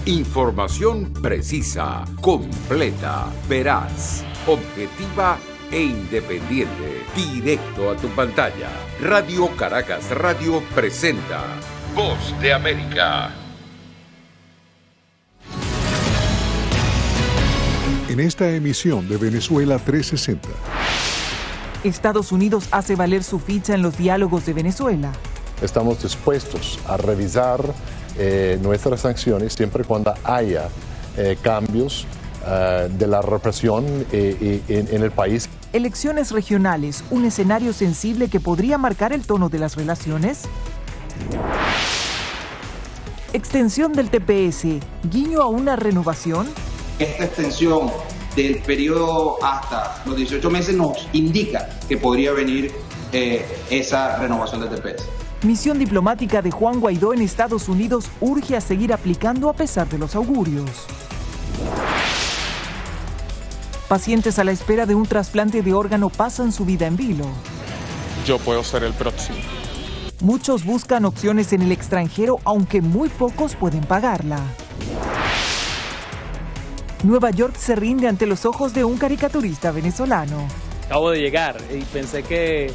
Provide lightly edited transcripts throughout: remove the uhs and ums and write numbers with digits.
Información precisa, completa, veraz, objetiva e independiente. Directo a tu pantalla. Radio Caracas Radio presenta Voz de América. En esta emisión de Venezuela 360. Estados Unidos hace valer su ficha en los diálogos de Venezuela. Estamos dispuestos a revisar nuestras sanciones siempre cuando haya cambios de la represión en el país. Elecciones regionales, un escenario sensible que podría marcar el tono de las relaciones. Extensión del TPS, guiño a una renovación. Esta extensión del periodo hasta los 18 meses nos indica que podría venir esa renovación del TPS. Misión diplomática de Juan Guaidó en Estados Unidos urge a seguir aplicando a pesar de los augurios. Pacientes a la espera de un trasplante de órgano pasan su vida en vilo. Yo puedo ser el próximo. Muchos buscan opciones en el extranjero, aunque muy pocos pueden pagarla. Nueva York se rinde ante los ojos de un caricaturista venezolano. Acabo de llegar y pensé que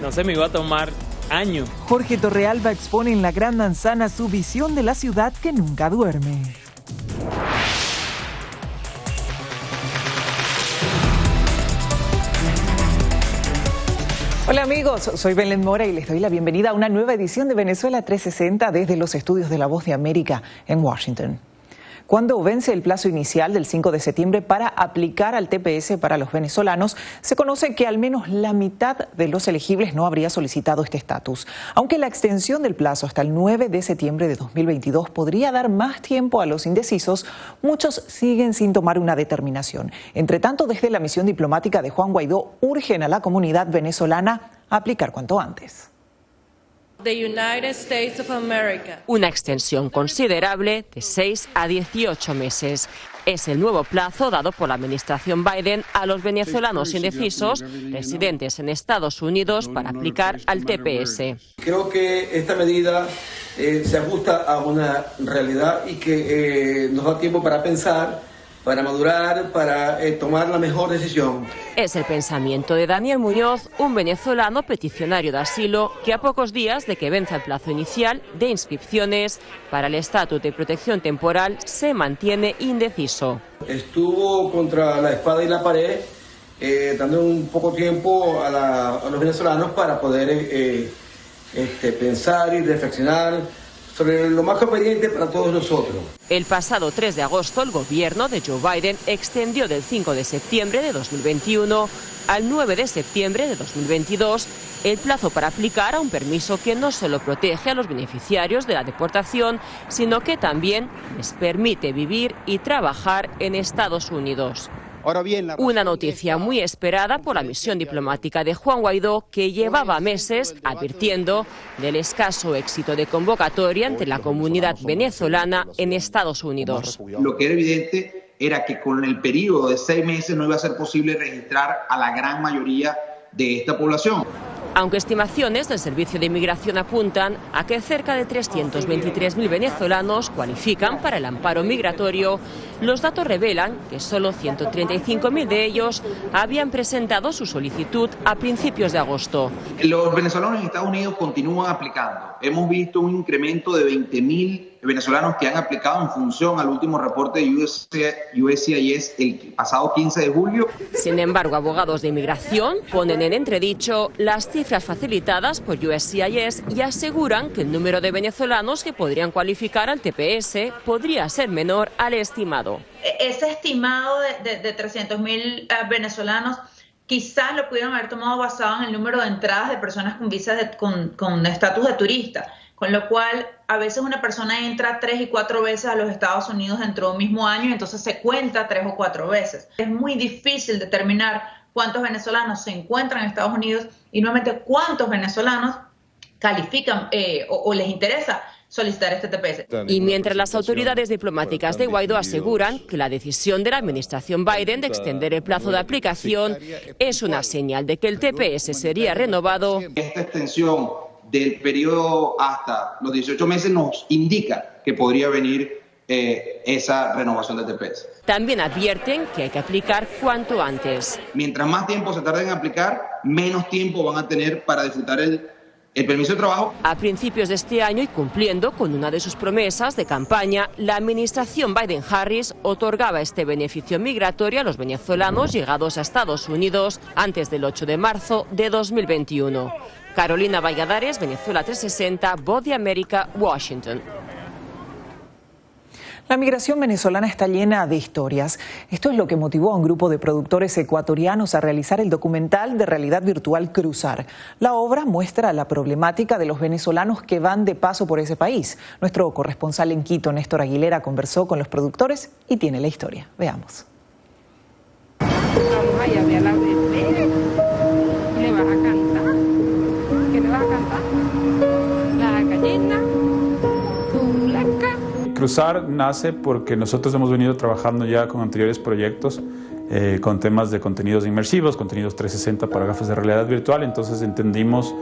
no se me iba a tomar años. Jorge Torrealba expone en La Gran Manzana su visión de la ciudad que nunca duerme. Hola amigos, soy Belén Mora y les doy la bienvenida a una nueva edición de Venezuela 360 desde los estudios de La Voz de América en Washington. Cuando vence el plazo inicial del 5 de septiembre para aplicar al TPS para los venezolanos, se conoce que al menos la mitad de los elegibles no habría solicitado este estatus. Aunque la extensión del plazo hasta el 9 de septiembre de 2022 podría dar más tiempo a los indecisos, muchos siguen sin tomar una determinación. Entre tanto, desde la misión diplomática de Juan Guaidó, urgen a la comunidad venezolana a aplicar cuanto antes. Una extensión considerable de 6 a 18 meses. Es el nuevo plazo dado por la administración Biden a los venezolanos indecisos residentes en Estados Unidos para aplicar al TPS. Creo que esta medida se ajusta a una realidad y que nos da tiempo para pensar, para madurar, para tomar la mejor decisión. Es el pensamiento de Daniel Muñoz, un venezolano peticionario de asilo que a pocos días de que venza el plazo inicial de inscripciones para el estatus de protección temporal se mantiene indeciso. Estuvo contra la espada y la pared, dando un poco tiempo a los venezolanos para poder pensar y reflexionar sobre lo más conveniente para todos nosotros. El pasado 3 de agosto, el gobierno de Joe Biden extendió del 5 de septiembre de 2021 al 9 de septiembre de 2022 el plazo para aplicar a un permiso que no solo protege a los beneficiarios de la deportación, sino que también les permite vivir y trabajar en Estados Unidos. Una noticia muy esperada por la misión diplomática de Juan Guaidó, que llevaba meses advirtiendo del escaso éxito de convocatoria entre la comunidad venezolana en Estados Unidos. Lo que era evidente era que con el periodo de 6 meses no iba a ser posible registrar a la gran mayoría de esta población. Aunque estimaciones del Servicio de Inmigración apuntan a que cerca de 323.000 venezolanos cualifican para el amparo migratorio, los datos revelan que solo 135.000 de ellos habían presentado su solicitud a principios de agosto. Los venezolanos en Estados Unidos continúan aplicando. Hemos visto un incremento de 20.000 venezolanos que han aplicado en función al último reporte de USCIS el pasado 15 de julio. Sin embargo, abogados de inmigración ponen en entredicho las cifras facilitadas por USCIS y aseguran que el número de venezolanos que podrían cualificar al TPS podría ser menor al estimado. Ese estimado de 300.000 venezolanos quizás lo pudieron haber tomado basado en el número de entradas de personas con visas con estatus de turista, con lo cual a veces una persona entra 3 y 4 veces a los Estados Unidos dentro de un mismo año y entonces se cuenta 3 o 4 veces. Es muy difícil determinar cuántos venezolanos se encuentran en Estados Unidos y nuevamente cuántos venezolanos califican o les interesa solicitar este TPS. Y mientras las autoridades diplomáticas de Guaidó aseguran que la decisión de la administración Biden de extender el plazo de aplicación es una señal de que el TPS sería renovado. Esta extensión del periodo hasta los 18 meses nos indica que podría venir esa renovación de TPS. También advierten que hay que aplicar cuanto antes. Mientras más tiempo se tarde en aplicar, menos tiempo van a tener para disfrutar el permiso de trabajo. A principios de este año y cumpliendo con una de sus promesas de campaña, la administración Biden-Harris otorgaba este beneficio migratorio a los venezolanos llegados a Estados Unidos antes del 8 de marzo de 2021. Carolina Valladares, Venezuela 360, Voz de América, Washington. La migración venezolana está llena de historias. Esto es lo que motivó a un grupo de productores ecuatorianos a realizar el documental de realidad virtual Cruzar. La obra muestra la problemática de los venezolanos que van de paso por ese país. Nuestro corresponsal en Quito, Néstor Aguilera, conversó con los productores y tiene la historia. Veamos. Vamos allá, ve a la bebé. Le vas a cantar. ¿Qué le vas a cantar? La gallina. Cruzar nace porque nosotros hemos venido trabajando ya con anteriores proyectos con temas de contenidos inmersivos, contenidos 360 para gafas de realidad virtual, entonces entendimos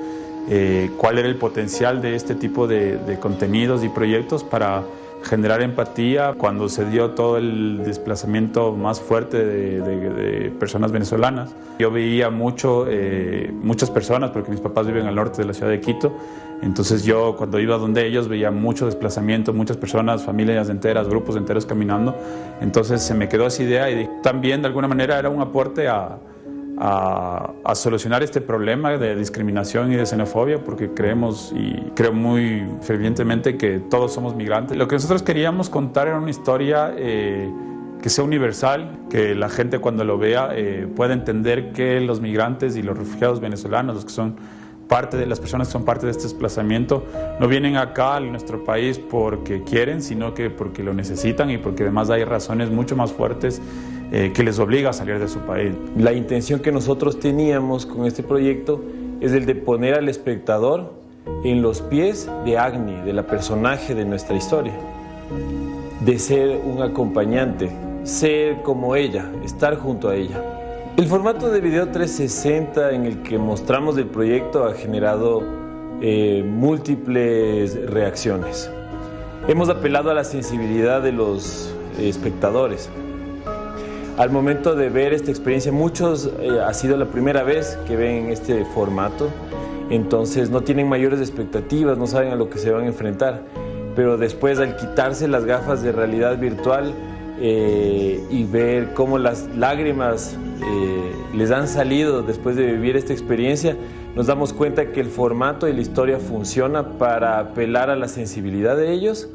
cuál era el potencial de este tipo de contenidos y proyectos para generar empatía cuando se dio todo el desplazamiento más fuerte de personas venezolanas. Yo veía muchas personas, porque mis papás viven al norte de la ciudad de Quito, entonces yo cuando iba donde ellos veía mucho desplazamiento, muchas personas, familias enteras, grupos enteros caminando, entonces se me quedó esa idea y también de alguna manera era un aporte a solucionar este problema de discriminación y de xenofobia, porque creemos y creo muy fervientemente que todos somos migrantes. Lo que nosotros queríamos contar era una historia que sea universal, que la gente cuando lo vea pueda entender que los migrantes y los refugiados venezolanos, los que son parte de las personas que son parte de este desplazamiento, no vienen acá a nuestro país porque quieren, sino que porque lo necesitan y porque además hay razones mucho más fuertes que les obliga a salir de su país. La intención que nosotros teníamos con este proyecto es el de poner al espectador en los pies de Agni, de la personaje de nuestra historia, de ser un acompañante, ser como ella, estar junto a ella. El formato de video 360 en el que mostramos el proyecto ha generado múltiples reacciones. Hemos apelado a la sensibilidad de los espectadores. Al momento de ver esta experiencia, muchos ha sido la primera vez que ven este formato, entonces no tienen mayores expectativas, no saben a lo que se van a enfrentar, pero después al quitarse las gafas de realidad virtual y ver cómo las lágrimas les han salido después de vivir esta experiencia, nos damos cuenta que el formato y la historia funciona para apelar a la sensibilidad de ellos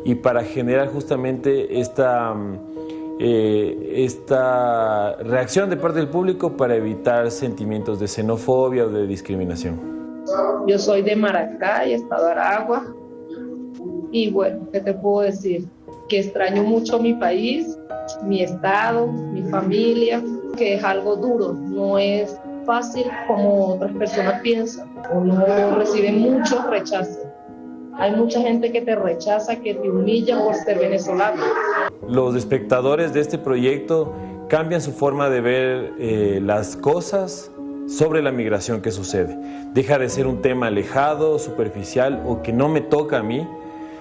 y para generar justamente esta reacción de parte del público para evitar sentimientos de xenofobia o de discriminación. Yo soy de Maracay, estado Aragua, y bueno, ¿qué te puedo decir? Que extraño mucho mi país, mi estado, mi familia, que es algo duro, no es fácil como otras personas piensan. Uno recibe mucho rechazo. Hay mucha gente que te rechaza, que te humilla por ser venezolano. Los espectadores de este proyecto cambian su forma de ver las cosas sobre la migración que sucede. Deja de ser un tema alejado, superficial o que no me toca a mí,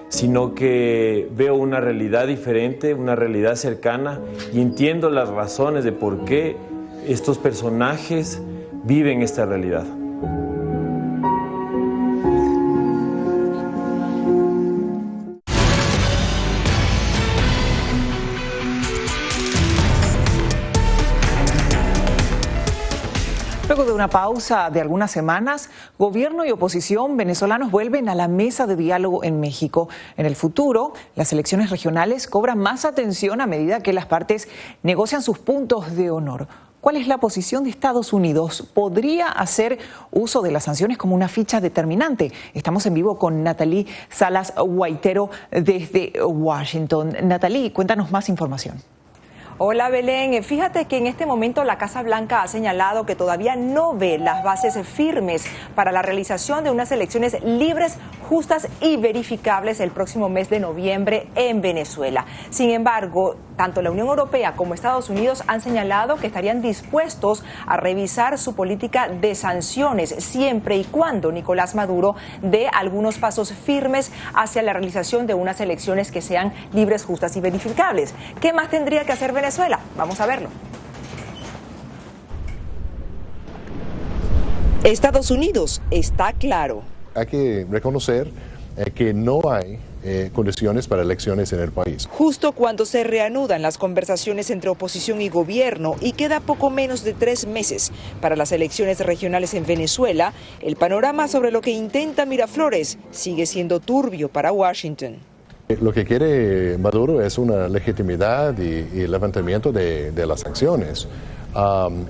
sino que veo una realidad diferente, una realidad cercana y entiendo las razones de por qué estos personajes viven esta realidad. Luego de una pausa de algunas semanas, gobierno y oposición venezolanos vuelven a la mesa de diálogo en México. En el futuro, las elecciones regionales cobran más atención a medida que las partes negocian sus puntos de honor. ¿Cuál es la posición de Estados Unidos? ¿Podría hacer uso de las sanciones como una ficha determinante? Estamos en vivo con Natalie Salas Guaitero desde Washington. Natalie, cuéntanos más información. Hola Belén, fíjate que en este momento la Casa Blanca ha señalado que todavía no ve las bases firmes para la realización de unas elecciones libres, justas justas y verificables el próximo mes de noviembre en Venezuela. Sin embargo, tanto la Unión Europea como Estados Unidos han señalado que estarían dispuestos a revisar su política de sanciones siempre y cuando Nicolás Maduro dé algunos pasos firmes hacia la realización de unas elecciones que sean libres, justas y verificables. ¿Qué más tendría que hacer Venezuela? Vamos a verlo. Estados Unidos está claro. Hay que reconocer que no hay condiciones para elecciones en el país. Justo cuando se reanudan las conversaciones entre oposición y gobierno y queda poco menos de 3 meses para las elecciones regionales en Venezuela, el panorama sobre lo que intenta Miraflores sigue siendo turbio para Washington. Lo que quiere Maduro es una legitimidad y levantamiento de las sanciones.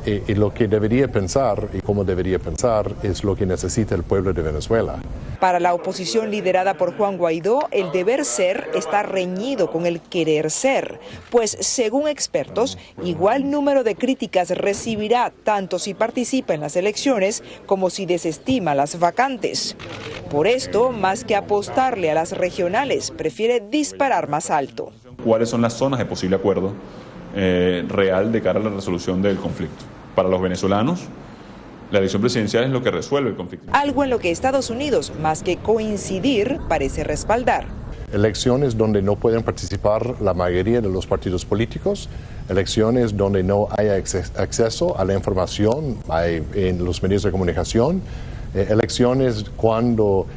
Y lo que debería pensar y cómo debería pensar es lo que necesita el pueblo de Venezuela. Para la oposición liderada por Juan Guaidó, el deber ser está reñido con el querer ser, pues según expertos, igual número de críticas recibirá tanto si participa en las elecciones como si desestima las vacantes. Por esto, más que apostarle a las regionales, prefiere disparar más alto. ¿Cuáles son las zonas de posible acuerdo real de cara a la resolución del conflicto? Para los venezolanos, la elección presidencial es lo que resuelve el conflicto. Algo en lo que Estados Unidos, más que coincidir, parece respaldar. Elecciones donde no pueden participar la mayoría de los partidos políticos, elecciones donde no haya acceso a la información en los medios de comunicación, elecciones cuando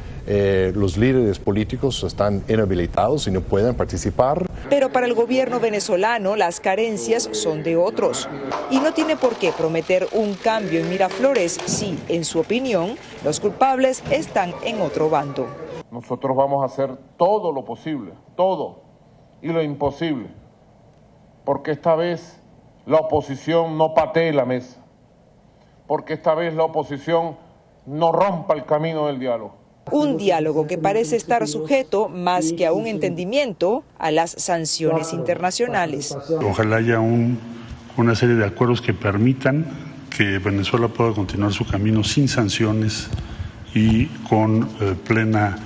los líderes políticos están inhabilitados y no pueden participar. Pero para el gobierno venezolano las carencias son de otros. Y no tiene por qué prometer un cambio en Miraflores si, en su opinión, los culpables están en otro bando. Nosotros vamos a hacer todo lo posible, todo, y lo imposible, porque esta vez la oposición no patee la mesa, porque esta vez la oposición no rompa el camino del diálogo. Un diálogo que parece estar sujeto, más que a un entendimiento, a las sanciones internacionales. Ojalá haya una serie de acuerdos que permitan que Venezuela pueda continuar su camino sin sanciones y con plena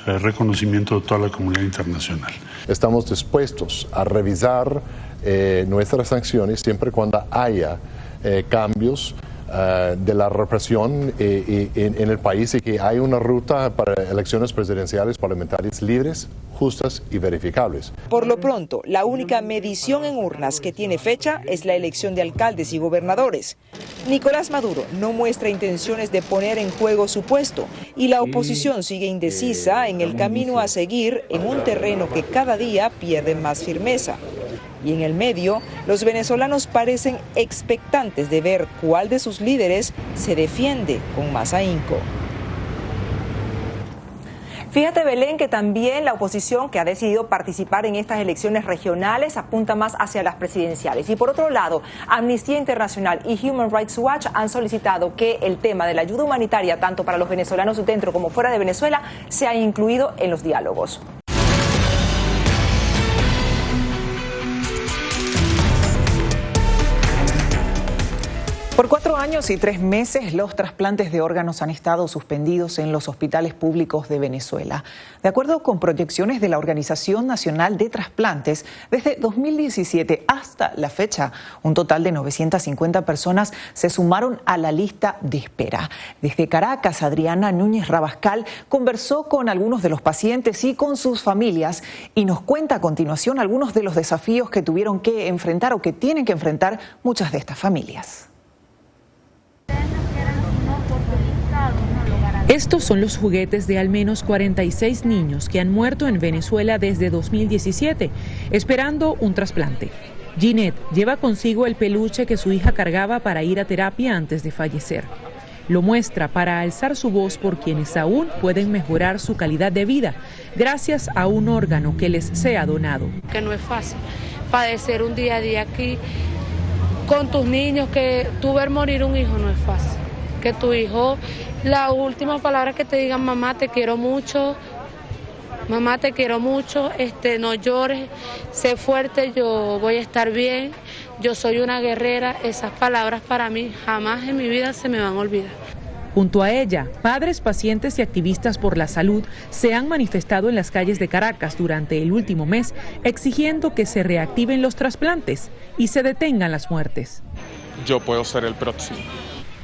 reconocimiento de toda la comunidad internacional. Estamos dispuestos a revisar nuestras sanciones siempre cuando haya cambios de la represión en el país y que hay una ruta para elecciones presidenciales parlamentarias libres, justas y verificables. Por lo pronto, la única medición en urnas que tiene fecha es la elección de alcaldes y gobernadores. Nicolás Maduro no muestra intenciones de poner en juego su puesto y la oposición sigue indecisa en el camino a seguir en un terreno que cada día pierde más firmeza. Y en el medio, los venezolanos parecen expectantes de ver cuál de sus líderes se defiende con más ahínco. Fíjate, Belén, que también la oposición que ha decidido participar en estas elecciones regionales apunta más hacia las presidenciales. Y por otro lado, Amnistía Internacional y Human Rights Watch han solicitado que el tema de la ayuda humanitaria, tanto para los venezolanos dentro como fuera de Venezuela, sea incluido en los diálogos. Por 4 años y 3 meses, los trasplantes de órganos han estado suspendidos en los hospitales públicos de Venezuela. De acuerdo con proyecciones de la Organización Nacional de Trasplantes, desde 2017 hasta la fecha, un total de 950 personas se sumaron a la lista de espera. Desde Caracas, Adriana Núñez Rabascal conversó con algunos de los pacientes y con sus familias y nos cuenta a continuación algunos de los desafíos que tuvieron que enfrentar o que tienen que enfrentar muchas de estas familias. Estos son los juguetes de al menos 46 niños que han muerto en Venezuela desde 2017, esperando un trasplante. Ginette lleva consigo el peluche que su hija cargaba para ir a terapia antes de fallecer. Lo muestra para alzar su voz por quienes aún pueden mejorar su calidad de vida gracias a un órgano que les sea donado. Que no es fácil padecer un día a día aquí con tus niños, que tú ver morir un hijo no es fácil. Que tu hijo, la última palabra que te digan, mamá te quiero mucho, mamá te quiero mucho, no llores, sé fuerte, yo voy a estar bien, yo soy una guerrera, esas palabras para mí jamás en mi vida se me van a olvidar. Junto a ella, padres, pacientes y activistas por la salud se han manifestado en las calles de Caracas durante el último mes exigiendo que se reactiven los trasplantes y se detengan las muertes. Yo puedo ser el próximo.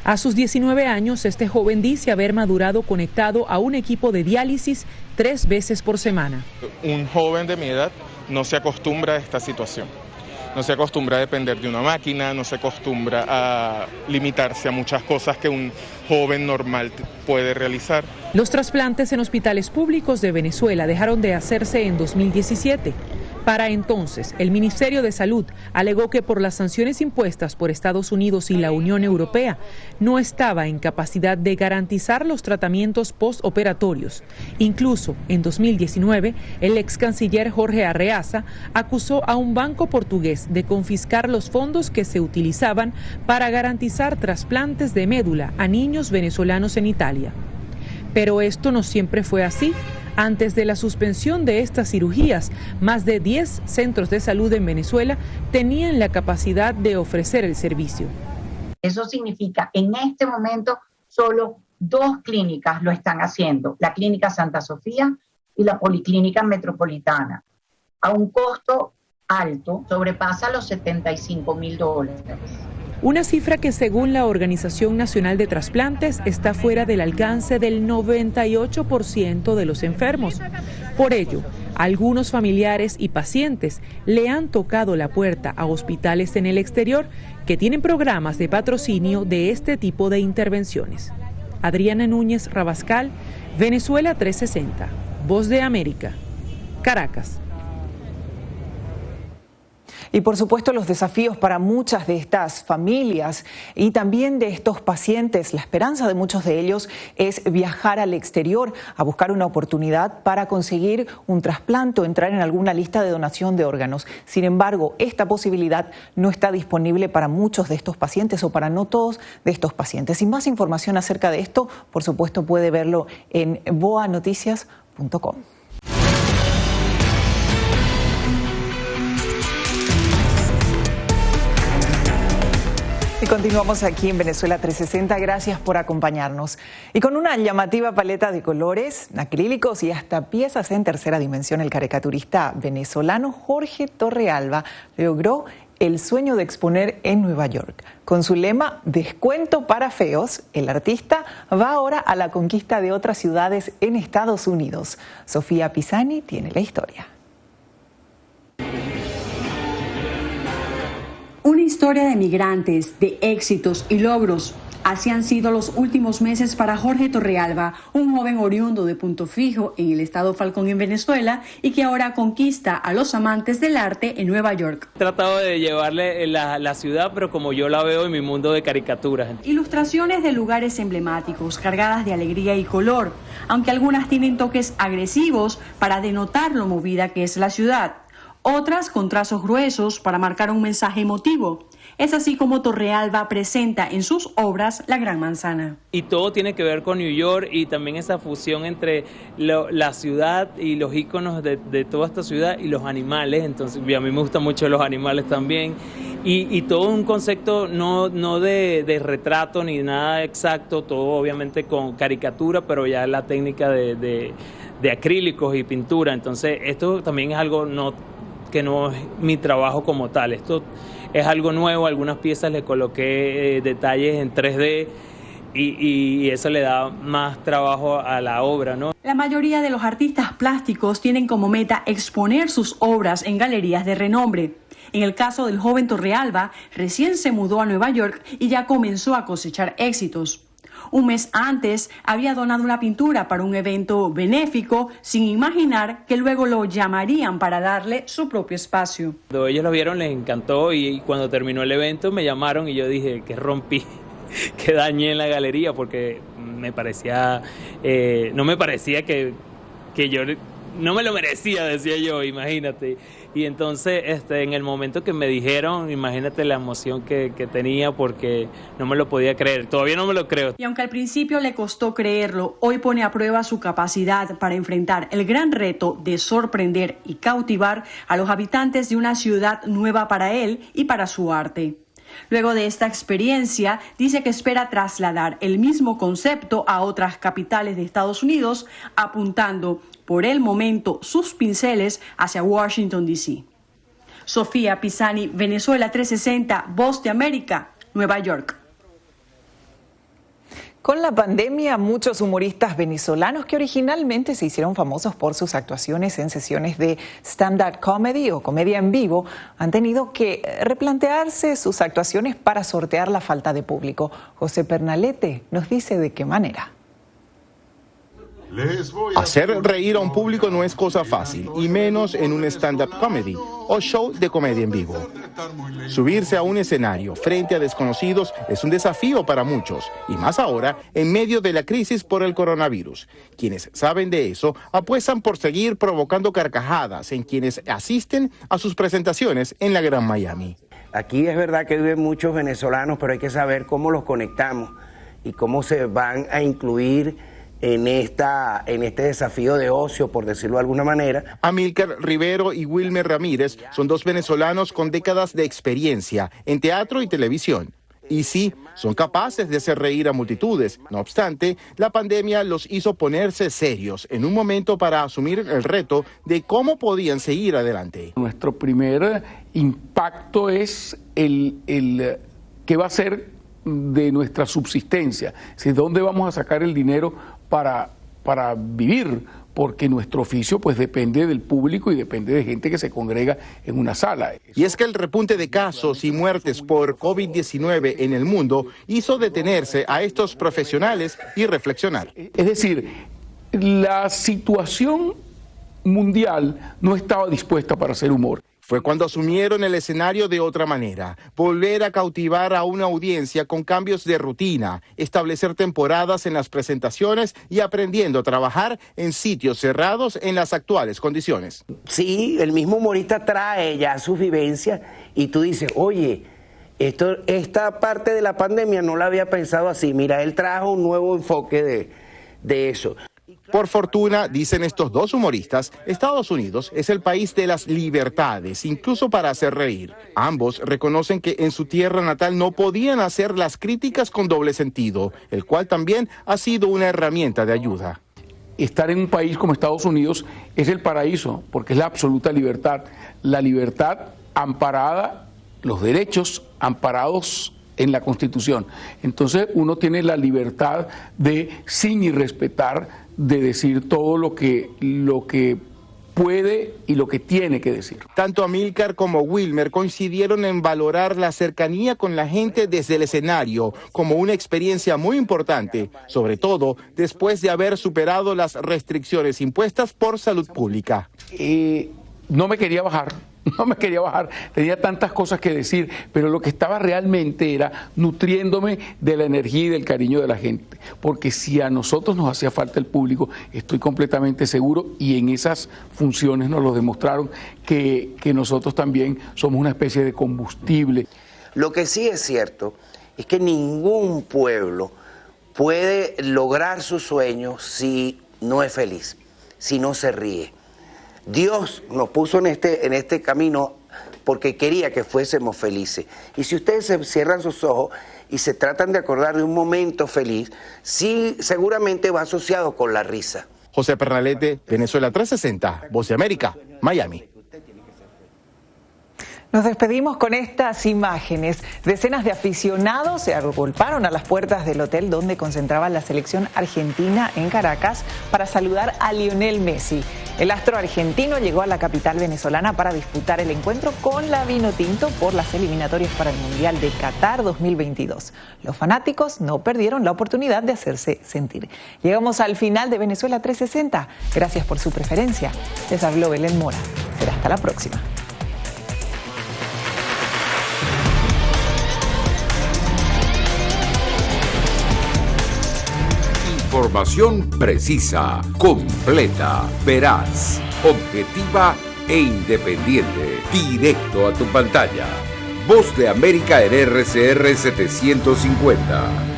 A sus 19 años, este joven dice haber madurado conectado a un equipo de diálisis 3 veces por semana. Un joven de mi edad no se acostumbra a esta situación. No se acostumbra a depender de una máquina, no se acostumbra a limitarse a muchas cosas que un joven normal puede realizar. Los trasplantes en hospitales públicos de Venezuela dejaron de hacerse en 2017. Para entonces, el Ministerio de Salud alegó que por las sanciones impuestas por Estados Unidos y la Unión Europea, no estaba en capacidad de garantizar los tratamientos postoperatorios. Incluso, en 2019, el ex canciller Jorge Arreaza acusó a un banco portugués de confiscar los fondos que se utilizaban para garantizar trasplantes de médula a niños venezolanos en Italia. Pero esto no siempre fue así. Antes de la suspensión de estas cirugías, más de 10 centros de salud en Venezuela tenían la capacidad de ofrecer el servicio. Eso significa, en este momento, solo 2 clínicas lo están haciendo, la Clínica Santa Sofía y la Policlínica Metropolitana, a un costo alto, sobrepasa los $75.000. Una cifra que, según la Organización Nacional de Trasplantes, está fuera del alcance del 98% de los enfermos. Por ello, algunos familiares y pacientes le han tocado la puerta a hospitales en el exterior que tienen programas de patrocinio de este tipo de intervenciones. Adriana Núñez Rabascal, Venezuela 360, Voz de América, Caracas. Y por supuesto los desafíos para muchas de estas familias y también de estos pacientes, la esperanza de muchos de ellos es viajar al exterior a buscar una oportunidad para conseguir un trasplante o entrar en alguna lista de donación de órganos. Sin embargo, esta posibilidad no está disponible para muchos de estos pacientes o para no todos de estos pacientes. Y más información acerca de esto, por supuesto, puede verlo en boanoticias.com. Y continuamos aquí en Venezuela 360, gracias por acompañarnos. Y con una llamativa paleta de colores, acrílicos y hasta piezas en tercera dimensión, el caricaturista venezolano Jorge Torrealba logró el sueño de exponer en Nueva York. Con su lema "Descuento para feos", el artista va ahora a la conquista de otras ciudades en Estados Unidos. Sofía Pisani tiene la historia. Una historia de migrantes, de éxitos y logros. Así han sido los últimos meses para Jorge Torrealba, un joven oriundo de Punto Fijo en el estado Falcón en Venezuela y que ahora conquista a los amantes del arte en Nueva York. He tratado de llevarle la ciudad, pero como yo la veo en mi mundo de caricaturas. Ilustraciones de lugares emblemáticos, cargadas de alegría y color, aunque algunas tienen toques agresivos para denotar lo movida que es la ciudad. Otras con trazos gruesos para marcar un mensaje emotivo. Es así como Torrealba presenta en sus obras la Gran Manzana. Y todo tiene que ver con New York y también esa fusión entre la ciudad y los íconos de toda esta ciudad y los animales. Entonces, a mí me gustan mucho los animales también. Y todo un concepto no de retrato ni nada exacto, todo obviamente con caricatura, pero ya la técnica de acrílicos y pintura. Entonces, esto también es algo que no es mi trabajo como tal. Esto es algo nuevo, algunas piezas le coloqué detalles en 3D y eso le da más trabajo a la obra, ¿no? La mayoría de los artistas plásticos tienen como meta exponer sus obras en galerías de renombre. En el caso del joven Torrealba, recién se mudó a Nueva York y ya comenzó a cosechar éxitos. Un mes antes había donado una pintura para un evento benéfico sin imaginar que luego lo llamarían para darle su propio espacio. Cuando ellos lo vieron les encantó y cuando terminó el evento me llamaron y yo dije que rompí, que dañé en la galería porque me parecía, no me parecía que yo no me lo merecía, decía yo, imagínate. Y entonces en el momento que me dijeron, imagínate la emoción que tenía porque no me lo podía creer, todavía no me lo creo. Y aunque al principio le costó creerlo, hoy pone a prueba su capacidad para enfrentar el gran reto de sorprender y cautivar a los habitantes de una ciudad nueva para él y para su arte. Luego de esta experiencia, dice que espera trasladar el mismo concepto a otras capitales de Estados Unidos, apuntando por el momento sus pinceles hacia Washington, D.C. Sofía Pisani, Venezuela 360, Voz de América, Nueva York. Con la pandemia, muchos humoristas venezolanos que originalmente se hicieron famosos por sus actuaciones en sesiones de stand-up comedy o comedia en vivo han tenido que replantearse sus actuaciones para sortear la falta de público. José Pernalete nos dice de qué manera. Hacer reír a un público no es cosa fácil, y menos en un stand-up comedy o show de comedia en vivo. Subirse a un escenario frente a desconocidos es un desafío para muchos, y más ahora en medio de la crisis por el coronavirus. Quienes saben de eso apuestan por seguir provocando carcajadas en quienes asisten a sus presentaciones en la Gran Miami. Aquí es verdad que viven muchos venezolanos, pero hay que saber cómo los conectamos y cómo se van a incluir en este desafío de ocio, por decirlo de alguna manera. Amílcar Rivero y Wilmer Ramírez son dos venezolanos con décadas de experiencia en teatro y televisión. Y sí, son capaces de hacer reír a multitudes. No obstante, la pandemia los hizo ponerse serios en un momento para asumir el reto de cómo podían seguir adelante. Nuestro primer impacto es el qué va a ser de nuestra subsistencia. Si ¿dónde vamos a sacar el dinero para vivir? Porque nuestro oficio pues depende del público y depende de gente que se congrega en una sala. Y es que el repunte de casos y muertes por COVID-19 en el mundo hizo detenerse a estos profesionales y reflexionar. Es decir, la situación mundial no estaba dispuesta para hacer humor. Fue cuando asumieron el escenario de otra manera, volver a cautivar a una audiencia con cambios de rutina, establecer temporadas en las presentaciones y aprendiendo a trabajar en sitios cerrados en las actuales condiciones. Sí, el mismo humorista trae ya sus vivencias y tú dices, oye, esta parte de la pandemia no la había pensado así. Mira, él trajo un nuevo enfoque de eso. Por fortuna, dicen estos dos humoristas, Estados Unidos es el país de las libertades, incluso para hacer reír. Ambos reconocen que en su tierra natal no podían hacer las críticas con doble sentido, el cual también ha sido una herramienta de ayuda. Estar en un país como Estados Unidos es el paraíso, porque es la absoluta libertad. La libertad amparada, los derechos amparados en la Constitución. Entonces uno tiene la libertad de, sin irrespetar, de decir todo lo que puede y lo que tiene que decir. Tanto Amílcar como Wilmer coincidieron en valorar la cercanía con la gente desde el escenario como una experiencia muy importante, sobre todo después de haber superado las restricciones impuestas por salud pública. No me quería bajar, tenía tantas cosas que decir, pero lo que estaba realmente era nutriéndome de la energía y del cariño de la gente, porque si a nosotros nos hacía falta el público, estoy completamente seguro, y en esas funciones nos lo demostraron, que nosotros también somos una especie de combustible. Lo que sí es cierto es que ningún pueblo puede lograr sus sueños si no es feliz, si no se ríe. Dios nos puso en este camino porque quería que fuésemos felices. Y si ustedes se cierran sus ojos y se tratan de acordar de un momento feliz, sí, seguramente va asociado con la risa. José Pernalete, Venezuela 360, Voz de América, Miami. Nos despedimos con estas imágenes. Decenas de aficionados se agolparon a las puertas del hotel donde concentraba la selección argentina en Caracas para saludar a Lionel Messi. El astro argentino llegó a la capital venezolana para disputar el encuentro con la Vinotinto por las eliminatorias para el Mundial de Qatar 2022. Los fanáticos no perdieron la oportunidad de hacerse sentir. Llegamos al final de Venezuela 360. Gracias por su preferencia. Les habló Belén Mora. Será hasta la próxima. Información precisa, completa, veraz, objetiva e independiente. Directo a tu pantalla. Voz de América en RCR 750.